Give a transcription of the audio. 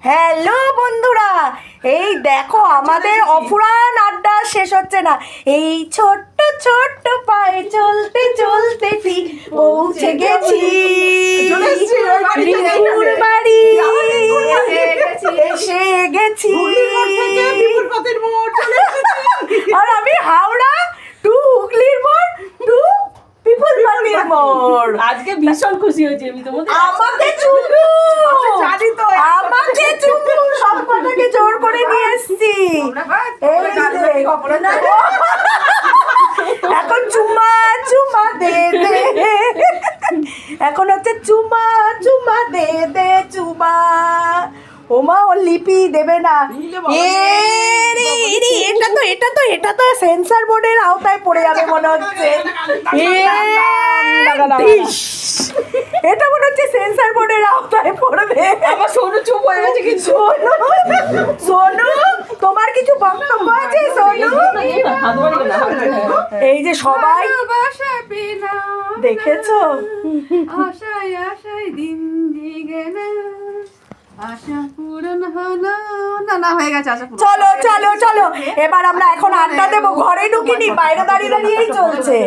Hello বন্ধুরা, এই দেখো আমাদের অফুরান আড্ডা শেষ হচ্ছে না। এই ছোট্ট ছোট্ট পায়ে চলতে চলতে ঠিক পৌঁছে গেছি রিঙ্কুর বাড়ি, এসে গেছি। আর আমি হাওড়া টু হুগলির মোড় টু পিপল পাতির মোড়। আজকে ভীষণ খুশি হয়েছি আমি তোমাদের। আমাকে চুমু, আমাকে চুমু সব কটাকে জোর করে নিয়ে এসেছি। এখন চুমা চুমা দে দে, এখন হচ্ছে চুমা চুমা দে দে চুমা। ওমা ও লিপি দেবে না। এটা তো সেন্সর বোর্ডের আওতায় পড়ে যাবে মনে হচ্ছে। এটা মনে হচ্ছে সেন্সর বোর্ডের আওতায় পড়বে। আমার সোনু চুপ হয়ে গেছে কিন্তু। সোনু তোমার কিছু বক্তব্য আছে? সোনু এই যে সবাই দেখেছো, আশায় আশায় দিন জেগে না, আশা পূরণ হলো না। না হয়ে গেছে আশা পূরণ। চলো চলো চলো, এবার আমরা এখন আড্ডা দেবো। ঘরে ঢুকিনি, বাইরে দাঁড়িয়ে দাঁড়িয়েই চলছে।